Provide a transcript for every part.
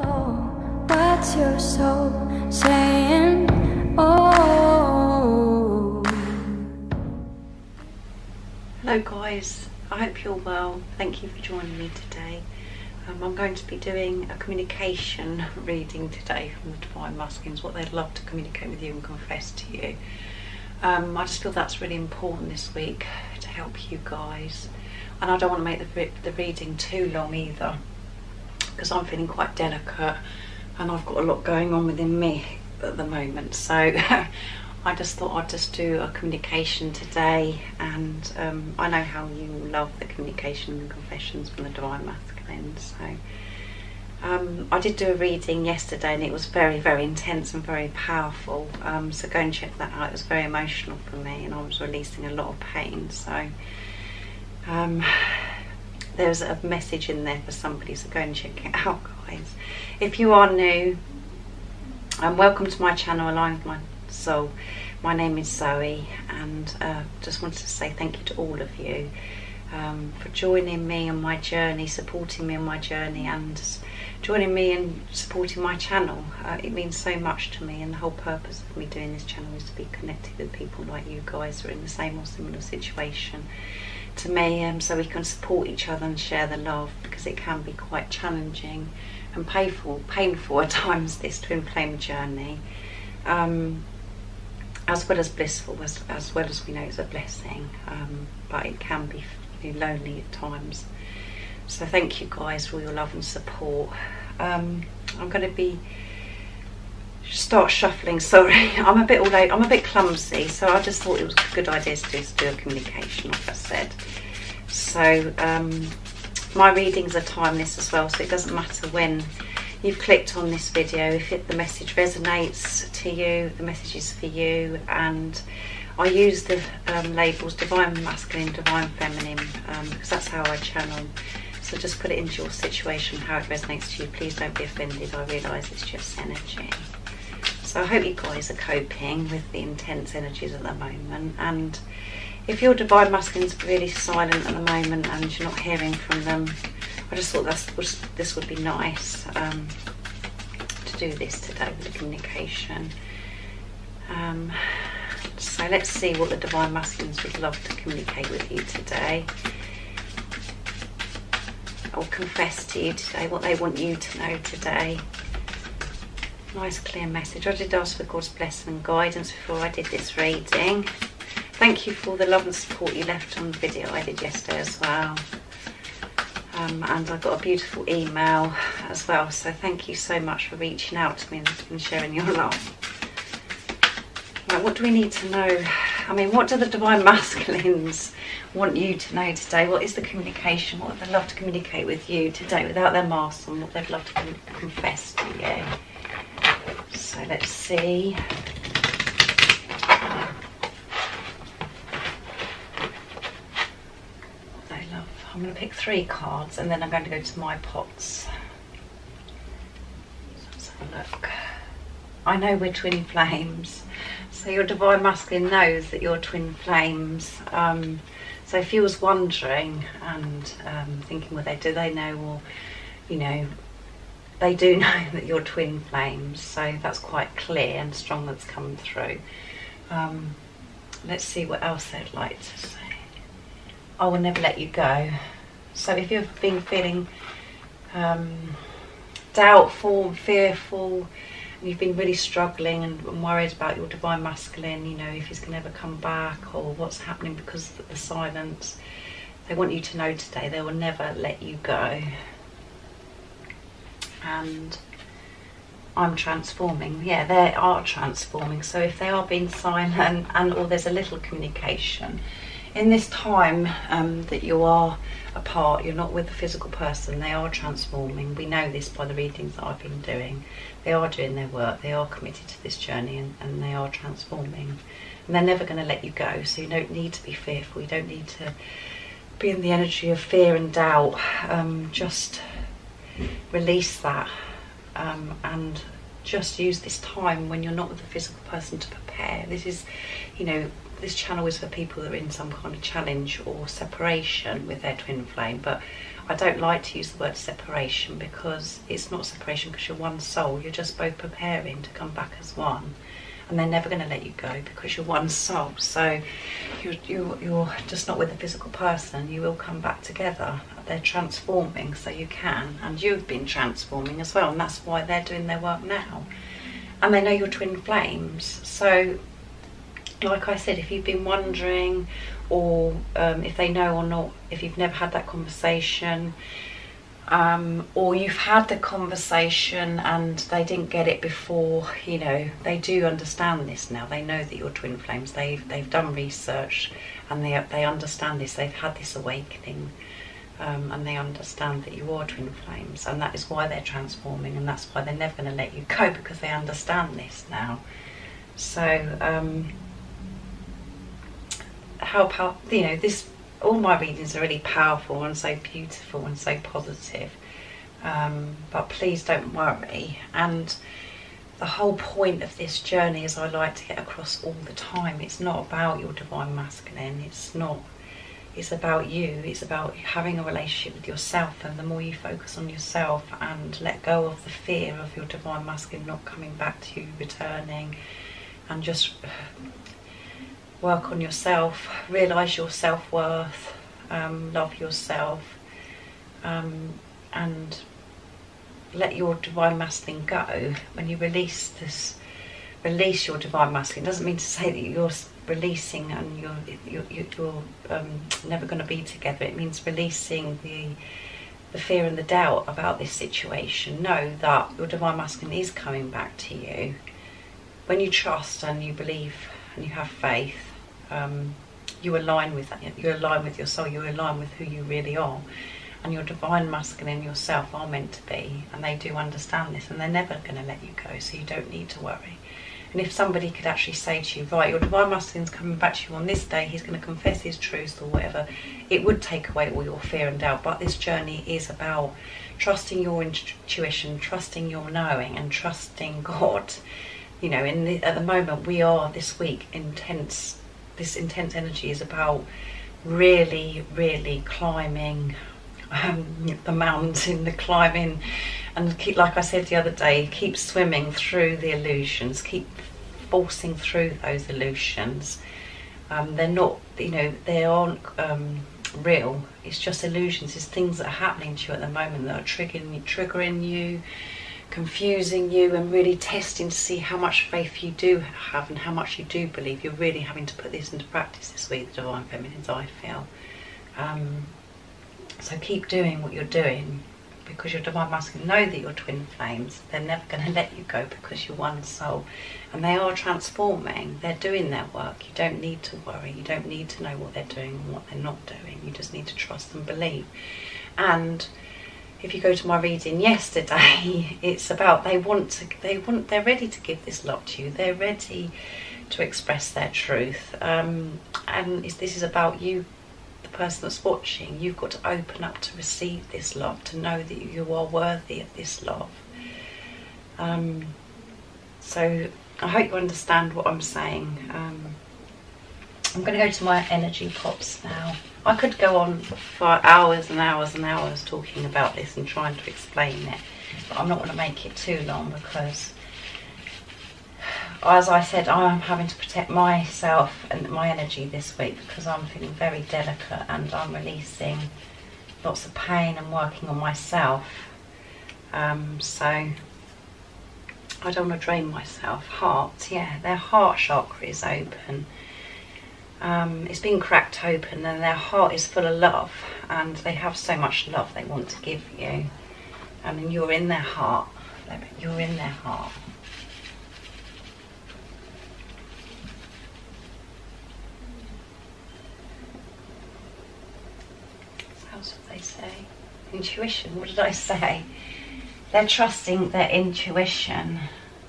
What's your soul saying? Oh. Hello guys, I hope you're well. Thank you for joining me today. I'm going to be doing a communication reading today from the Divine Masculines, what they'd love to communicate with you and confess to you. I just feel that's really important this week to help you guys. And I don't want to make the reading too long either, because I'm feeling quite delicate and I've got a lot going on within me at the moment. So I just thought I'd just do a communication today, and I know how you love the communication and confessions from the Divine Masculines. So I did do a reading yesterday and it was very, very intense and very powerful. So go and check that out. It was very emotional for me and I was releasing a lot of pain. So there's a message in there for somebody, so go and check it out, guys. If you are new, welcome to my channel, Align with My Soul. My name is Zoe, and just wanted to say thank you to all of you for joining me on my journey, supporting me on my journey, and joining me and supporting my channel. It means so much to me, and the whole purpose of me doing this channel is to be connected with people like you guys who are in the same or similar situation to me, so we can support each other and share the love, because it can be quite challenging and painful at times, this twin flame journey, as well as blissful, as well as we know it's a blessing, but it can be lonely at times. So thank you guys for all your love and support. I'm going to be start shuffling. Sorry, I'm a bit clumsy, so I just thought it was a good idea to just do a communication, like I said. So my readings are timeless as well, so it doesn't matter when you've clicked on this video. If the message resonates to you, the message is for you. And I use the labels Divine Masculine, Divine Feminine, because that's how I channel. So just put it into your situation, how it resonates to you. Please don't be offended. I realise it's just energy. So I hope you guys are coping with the intense energies at the moment. And if your Divine Masculines are really silent at the moment and you're not hearing from them, I just thought this would be nice to do this today with the communication. So let's see what the Divine Masculines would love to communicate with you today, or confess to you today, what they want you to know today. Nice clear message. I did ask for God's blessing and guidance before I did this reading. Thank you for the love and support you left on the video I did yesterday as well. And I got a beautiful email as well, so thank you so much for reaching out to me and sharing your love. Right, what do we need to know? I mean, what do the Divine Masculines want you to know today? What is the communication? What would they love to communicate with you today without their masks on? What they'd love to confess to you? So let's see. What they love. I'm going to pick 3 cards and then I'm going to go to my pots. So let's have a look. I know we're twin flames. So your Divine Masculine knows that you're twin flames. So if you was wondering and thinking, well, do they know, or, you know, they do know that you're twin flames. So that's quite clear and strong, that's come through. Let's see what else they'd like to say. I will never let you go. So if you've been feeling doubtful and fearful, and you've been really struggling and worried about your Divine Masculine, you know, if he's going to ever come back or what's happening because of the silence, they want you to know today they will never let you go. And I'm transforming. Yeah, they are transforming. So if they are being silent and or there's a little communication in this time that you are apart, you're not with the physical person, they are transforming. We know this by the readings that I've been doing. They are doing their work, they are committed to this journey, and they are transforming. And they're never going to let you go, so you don't need to be fearful, you don't need to be in the energy of fear and doubt. Just release that and just use this time when you're not with the physical person to prepare. This is, you know, this channel is for people that are in some kind of challenge or separation with their twin flame, but I don't like to use the word separation, because it's not separation, because you're one soul. You're just both preparing to come back as one, and they're never going to let you go because you're one soul. So you're just not with a physical person. You will come back together. They're transforming, so you can, and you've been transforming as well, and that's why they're doing their work now. And they know you're twin flames. So like I said, if you've been wondering, or if they know or not, if you've never had that conversation, or you've had the conversation and they didn't get it before, you know, they do understand this now. They know that you're twin flames. They've done research, and they understand this. They've had this awakening, and they understand that you are twin flames, and that is why they're transforming, and that's why they're never going to let you go, because they understand this now. So how powerful, you know, this, all my readings are really powerful and so beautiful and so positive, but please don't worry. And the whole point of this journey, as I like to get across all the time, it's not about your divine masculine. It's not. It's about you. It's about having a relationship with yourself, and the more you focus on yourself and let go of the fear of your divine masculine not coming back to you, returning, and just work on yourself, realise your self-worth, love yourself, and let your divine masculine go. When you release your divine masculine, doesn't mean to say that you're releasing and you're never going to be together. It means releasing the fear and the doubt about this situation. Know that your divine masculine is coming back to you. When you trust and you believe and you have faith, you align with that. You align with your soul. You align with who you really are, and your divine masculine yourself are meant to be, and they do understand this, and they're never going to let you go. So you don't need to worry. And if somebody could actually say to you, right, your divine masculine's coming back to you on this day, he's going to confess his truth or whatever, it would take away all your fear and doubt. But this journey is about trusting your intuition, trusting your knowing, and trusting God. You know, at the moment we are, this week, this intense energy is about really, really climbing the mountain, the climbing, and keep, like I said the other day, keep swimming through the illusions, keep forcing through those illusions. They're not, you know, they aren't real. It's just illusions. It's things that are happening to you at the moment that are triggering you, confusing you, and really testing to see how much faith you do have and how much you do believe. You're really having to put this into practice this week, the Divine Feminines, I feel. So keep doing what you're doing, because your divine masculine know that you're twin flames. They're never going to let you go, because you're one soul, and they are transforming. They're doing their work. You don't need to worry. You don't need to know what they're doing and what they're not doing. You just need to trust and believe. And if you go to my reading yesterday, it's about they're ready to give this love to you. They're ready to express their truth, and this is about you, the person that's watching. You've got to open up to receive this love, to know that you are worthy of this love. So I hope you understand what I'm saying. I'm going to go to my energy pops now. I could go on for hours and hours and hours talking about this and trying to explain it, but I'm not going to make it too long, because, as I said, I am having to protect myself and my energy this week, because I'm feeling very delicate and I'm releasing lots of pain and working on myself. So I don't want to drain myself. Heart, yeah, their heart chakra is open. It's been cracked open, and their heart is full of love, and they have so much love they want to give you. And you're in their heart. You're in their heart. What else would they say? Intuition. What did I say? They're trusting their intuition.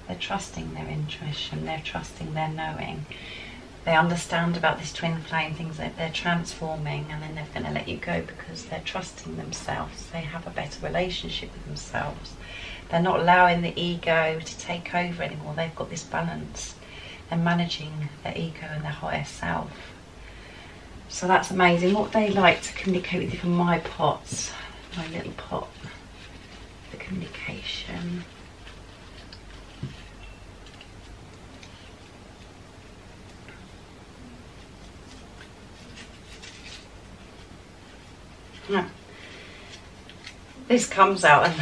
They're trusting their intuition. They're trusting their knowing. They understand about this twin flame, things that they're transforming, and they're never going to let you go, because they're trusting themselves. They have a better relationship with themselves. They're not allowing the ego to take over anymore. They've got this balance. They're managing their ego and their higher self. So that's amazing. What they like to communicate with you from my pots, my little pot for communication. Yeah. This comes out and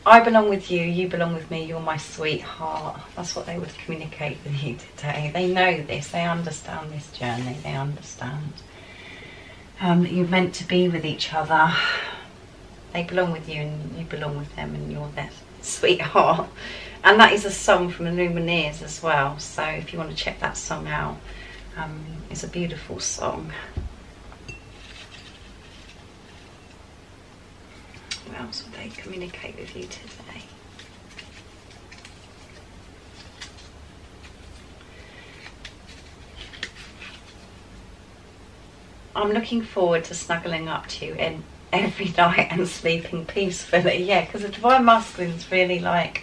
I belong with you, you belong with me, you're my sweetheart. That's what they would communicate with you today. They know this, they understand this journey, they understand that you're meant to be with each other. They belong with you and you belong with them and you're their sweetheart. And that is a song from the Lumineers as well, so if you want to check that song out, it's a beautiful song. What else would they communicate with you today? I'm looking forward to snuggling up to you every night and sleeping peacefully. Yeah, because the Divine Masculines really like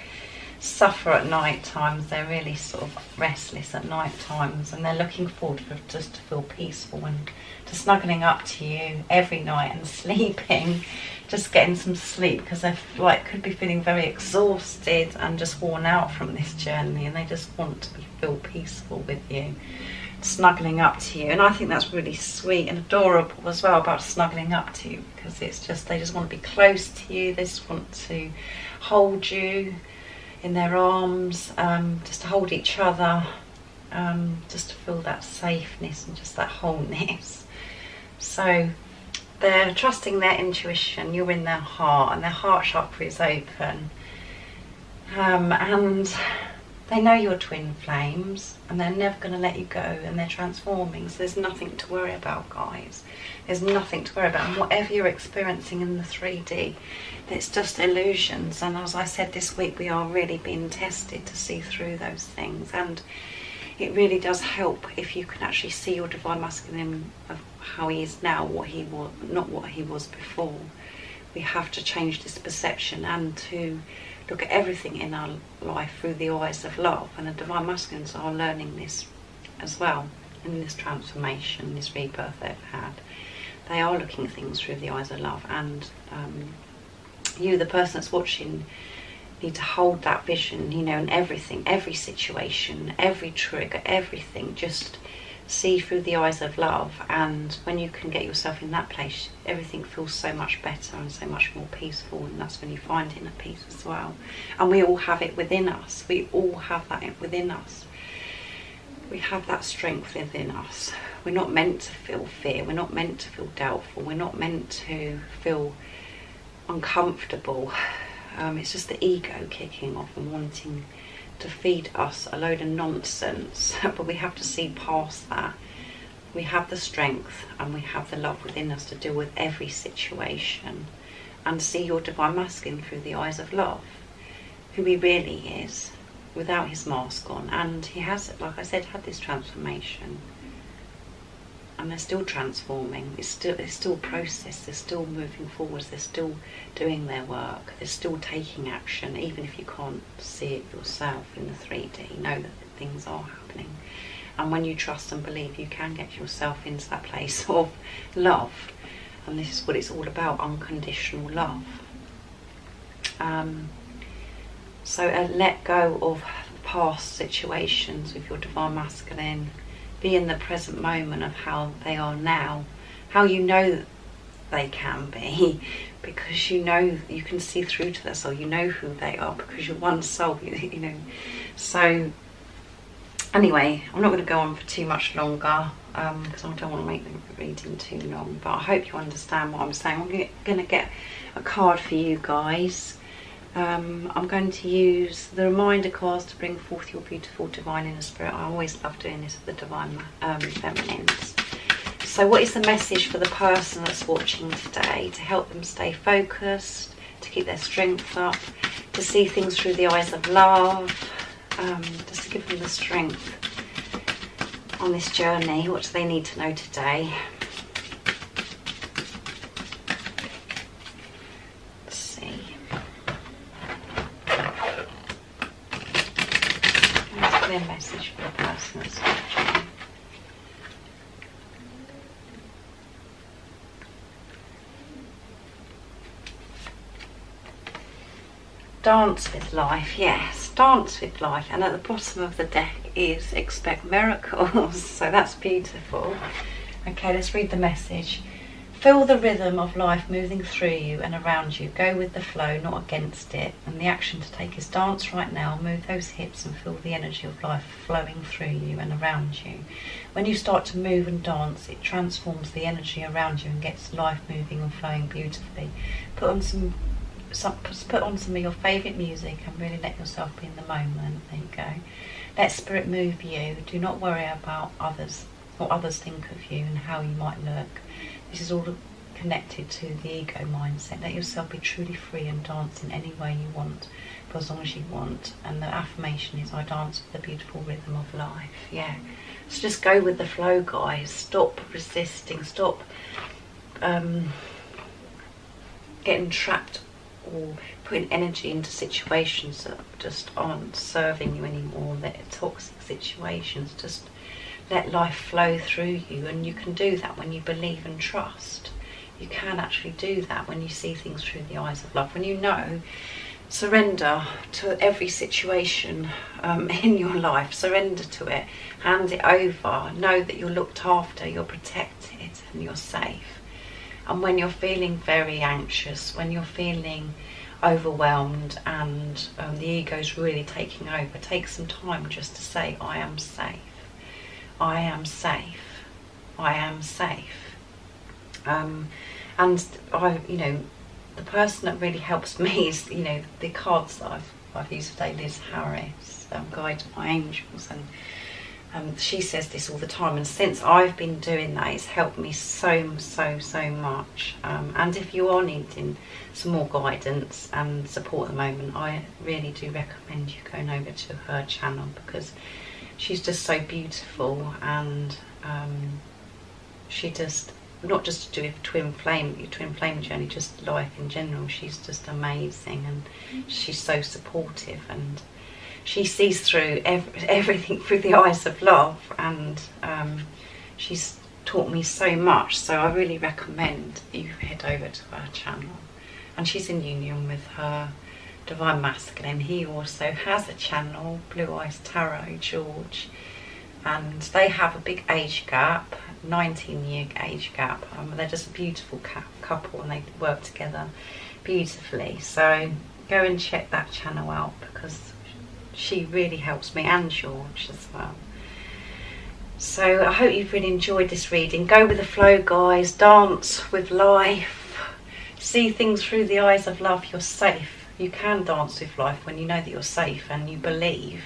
suffer at night times. They're really sort of restless at night times, and they're looking forward for just to feel peaceful and to snuggling up to you every night and sleeping, just getting some sleep, because they're like could be feeling very exhausted and just worn out from this journey, and they just want to feel peaceful with you, snuggling up to you. And I think that's really sweet and adorable as well about snuggling up to you, because it's just they just want to be close to you, they just want to hold you in their arms, just to hold each other, just to feel that safeness and just that wholeness. So they're trusting their intuition, you're in their heart, and their heart chakra is open, and they know you're twin flames and they're never going to let you go, and they're transforming, so there's nothing to worry about, guys. There's nothing to worry about, and whatever you're experiencing in the 3D, it's just illusions. And as I said this week, we are really being tested to see through those things, and it really does help if you can actually see your Divine Masculine of how he is now, what he was, not what he was before. We have to change this perception and to look at everything in our life through the eyes of love, and the Divine Masculines are learning this as well in this transformation, this rebirth they've had. They are looking at things through the eyes of love, and you, the person that's watching, need to hold that vision, you know, in everything, every situation, every trigger, everything, just see through the eyes of love. And when you can get yourself in that place, everything feels so much better and so much more peaceful, and that's when you find inner peace as well. And we all have it within us, we all have that within us. We have that strength within us. We're not meant to feel fear, we're not meant to feel doubtful, we're not meant to feel uncomfortable. It's just the ego kicking off and wanting to feed us a load of nonsense, but we have to see past that. We have the strength and we have the love within us to deal with every situation, and see your Divine Masculine through the eyes of love, who he really is, without his mask on. And he has, like I said, had this transformation, and they're still transforming. It's still a process, they're still moving forwards, they're still doing their work, they're still taking action, even if you can't see it yourself in the 3D. Know that things are happening, and when you trust and believe, you can get yourself into that place of love, and this is what it's all about, unconditional love. So let go of past situations with your Divine Masculine. Be in the present moment of how they are now, how you know they can be, because you know you can see through to their soul, you know who they are, because you're one soul, you know. So anyway, I'm not going to go on for too much longer, because I don't want to make the reading too long, but I hope you understand what I'm saying. I'm going to get a card for you guys. I'm going to use the reminder cards to bring forth your beautiful divine inner spirit. I always love doing this with the Divine Feminines. So what is the message for the person that's watching today, to help them stay focused, to keep their strength up, to see things through the eyes of love, just to give them the strength on this journey? What do they need to know today? Clear message for the person that's watching. dance with life. Yes, dance with life. And at the bottom of the deck is expect miracles. So that's beautiful. Okay, let's read the message. Feel the rhythm of life moving through you and around you. Go with the flow, not against it. And the action to take is dance right now. Move those hips and feel the energy of life flowing through you and around you. When you start to move and dance, it transforms the energy around you and gets life moving and flowing beautifully. Put on some of your favourite music and really let yourself be in the moment. There you go. Let spirit move you. Do not worry about others, what others think of you and how you might look. This is all connected to the ego mindset. Let yourself be truly free and dance in any way you want, for as long as you want. And the affirmation is, I dance with the beautiful rhythm of life. Yeah. So just go with the flow, guys. Stop resisting. Stop getting trapped or putting energy into situations that just aren't serving you anymore. That toxic situations. Just let life flow through you, and you can do that when you believe and trust. You can actually do that when you see things through the eyes of love. When you know, surrender to every situation in your life. Surrender to it. Hand it over. Know that you're looked after, you're protected, and you're safe. And when you're feeling very anxious, when you're feeling overwhelmed and the ego's really taking over, take some time just to say, I am safe. I am safe. I am safe. And the person that really helps me is, the cards that I've used today, Liz Harris, Guide My Angels, and she says this all the time. And since I've been doing that, it's helped me so much. And if you are needing some more guidance and support at the moment, I really do recommend you going over to her channel, because she's just so beautiful, and she just, not just to do with your twin flame journey, just life in general, she's just amazing, and she's so supportive, and she sees through everything through the eyes of love, and she's taught me so much. So I really recommend you head over to her channel, and she's in union with her Divine Masculine. He also has a channel, Blue Eyes Tarot, George, and they have a big age gap, 19-year age gap. They're just a beautiful couple, and they work together beautifully. So go and check that channel out, because she really helps me, and George as well. So I hope you've really enjoyed this reading. Go with the flow, guys. Dance with life. See things through the eyes of love. You're safe. You can dance with life when you know that you're safe and you believe.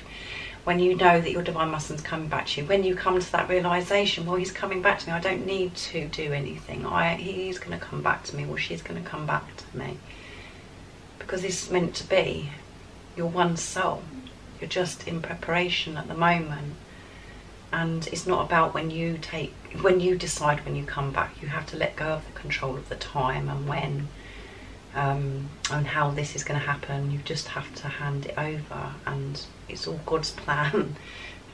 When you know that your Divine Masculine's coming back to you. When you come to that realisation, well, he's coming back to me. I don't need to do anything. He's going to come back to me, or she's going to come back to me. Because it's meant to be. You're one soul. You're just in preparation at the moment. And it's not about when you decide when you come back. You have to let go of the control of the time and when. And how this is going to happen. You just have to hand it over, and it's all God's plan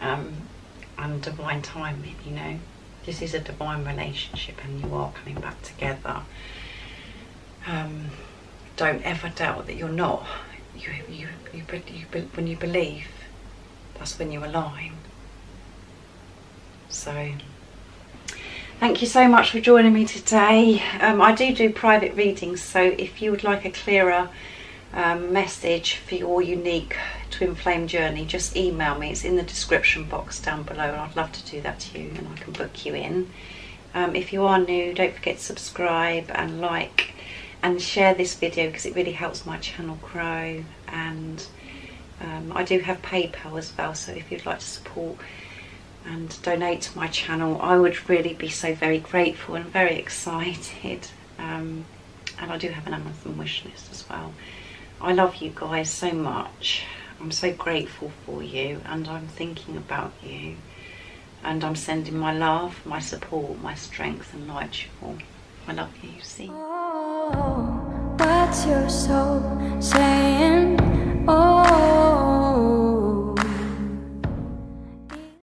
and divine timing. This is a divine relationship, and you are coming back together. Don't ever doubt that you're not. When you believe, that's when you align. So thank you so much for joining me today. I do private readings, so if you would like a clearer message for your unique twin flame journey, just email me. It's in the description box down below, and I'd love to do that to you, and I can book you in. If you are new, don't forget to subscribe and like and share this video, because it really helps my channel grow. And I do have PayPal as well, so if you'd like to support and donate to my channel, I would really be so very grateful and very excited. And I do have an Amazon wish list as well. I love you guys so much. I'm so grateful for you, and I'm thinking about you, and I'm sending my love, my support, my strength and light to you all. I love you. See. Oh, what's your soul saying? Oh.